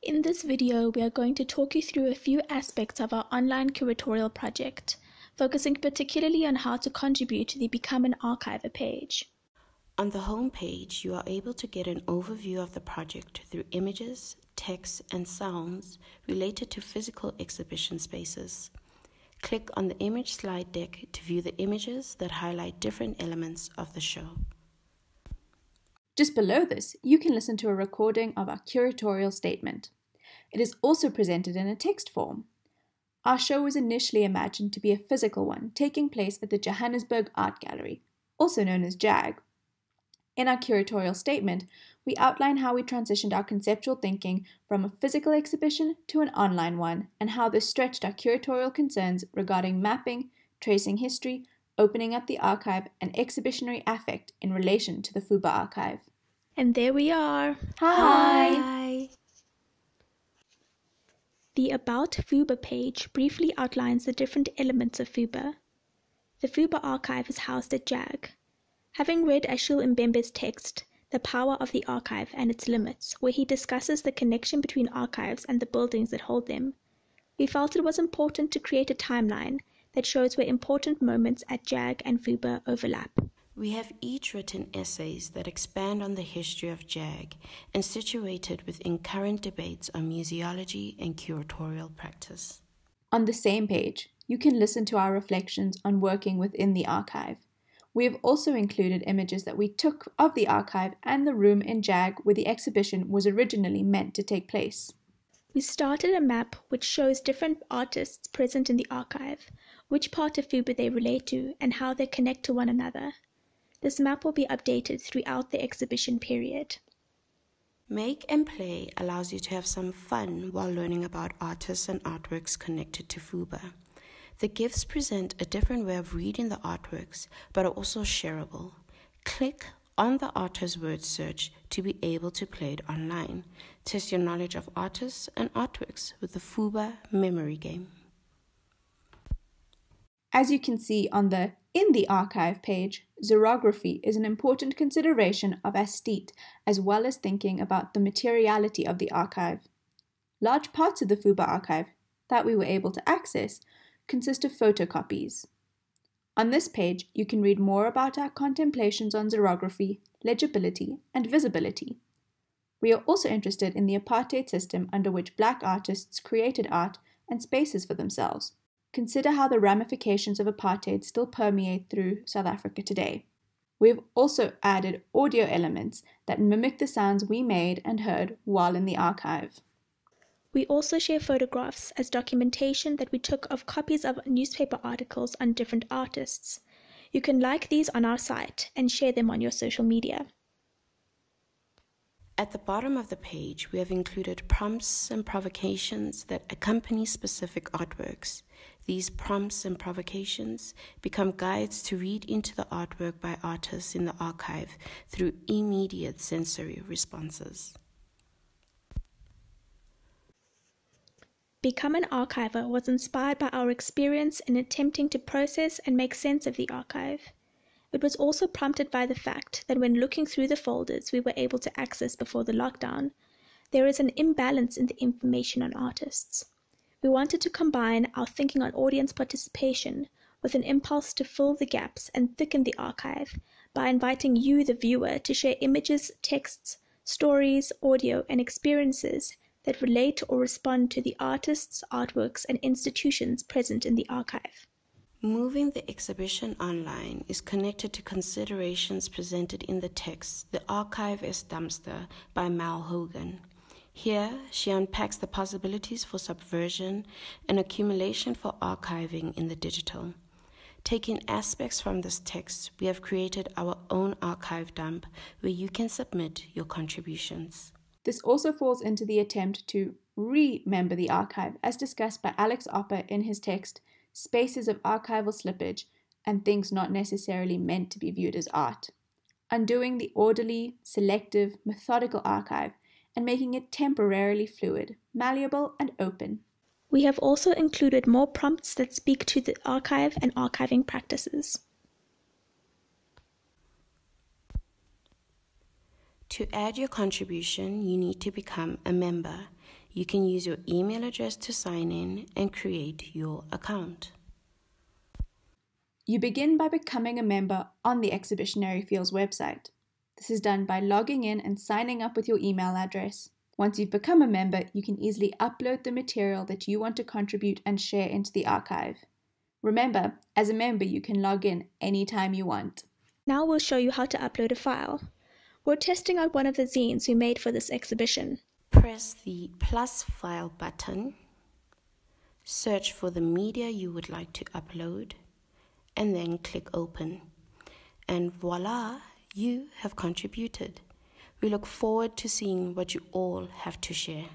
In this video, we are going to talk you through a few aspects of our online curatorial project, focusing particularly on how to contribute to the Become an Archiver page. On the home page, you are able to get an overview of the project through images, text, and sounds related to physical exhibition spaces. Click on the image slide deck to view the images that highlight different elements of the show. Just below this, you can listen to a recording of our curatorial statement. It is also presented in a text form. Our show was initially imagined to be a physical one, taking place at the Johannesburg Art Gallery, also known as JAG. In our curatorial statement, we outline how we transitioned our conceptual thinking from a physical exhibition to an online one, and how this stretched our curatorial concerns regarding mapping, tracing history, opening up the archive, and exhibitionary affect in relation to the FUBA Archive. And there we are. Hi! The About FUBA page briefly outlines the different elements of FUBA. The FUBA Archive is housed at JAG. Having read Ashul Mbembe's text, The Power of the Archive and Its Limits, where he discusses the connection between archives and the buildings that hold them, we felt it was important to create a timeline that shows where important moments at JAG and FUBA overlap. We have each written essays that expand on the history of JAG and situated within current debates on museology and curatorial practice. On the same page, you can listen to our reflections on working within the archive. We have also included images that we took of the archive and the room in JAG where the exhibition was originally meant to take place. We started a map which shows different artists present in the archive, which part of FUBA they relate to, and how they connect to one another. This map will be updated throughout the exhibition period. Make and Play allows you to have some fun while learning about artists and artworks connected to FUBA. The GIFs present a different way of reading the artworks, but are also shareable. Click on the artist's word search to be able to play it online. Test your knowledge of artists and artworks with the FUBA memory game. As you can see on the In the Archive page, xerography is an important consideration of aesthete, as well as thinking about the materiality of the archive. Large parts of the FUBA archive that we were able to access consist of photocopies. On this page, you can read more about our contemplations on xerography, legibility, and visibility. We are also interested in the apartheid system under which Black artists created art and spaces for themselves. Consider how the ramifications of apartheid still permeate through South Africa today. We have also added audio elements that mimic the sounds we made and heard while in the archive. We also share photographs as documentation that we took of copies of newspaper articles on different artists. You can like these on our site and share them on your social media. At the bottom of the page, we have included prompts and provocations that accompany specific artworks. These prompts and provocations become guides to read into the artwork by artists in the archive through immediate sensory responses. Become an Archiver was inspired by our experience in attempting to process and make sense of the archive. It was also prompted by the fact that when looking through the folders we were able to access before the lockdown, there is an imbalance in the information on artists. We wanted to combine our thinking on audience participation with an impulse to fill the gaps and thicken the archive by inviting you, the viewer, to share images, texts, stories, audio, and experiences that relate or respond to the artists, artworks, and institutions present in the archive. Moving the exhibition online is connected to considerations presented in the text, The Archive as Dumpster by Mal Hogan. Here, she unpacks the possibilities for subversion and accumulation for archiving in the digital. Taking aspects from this text, we have created our own archive dump where you can submit your contributions. This also falls into the attempt to remember the archive, as discussed by Alex Opper in his text, Spaces of Archival Slippage and Things Not Necessarily Meant to be Viewed as Art. Undoing the orderly, selective, methodical archive and making it temporarily fluid, malleable, and open. We have also included more prompts that speak to the archive and archiving practices. To add your contribution, you need to become a member. You can use your email address to sign in and create your account. You begin by becoming a member on the Exhibitionary Feels website. This is done by logging in and signing up with your email address. Once you've become a member, you can easily upload the material that you want to contribute and share into the archive. Remember, as a member, you can log in anytime you want. Now we'll show you how to upload a file. We're testing out one of the zines we made for this exhibition. Press the plus file button, search for the media you would like to upload, and then click open. And voila, you have contributed. We look forward to seeing what you all have to share.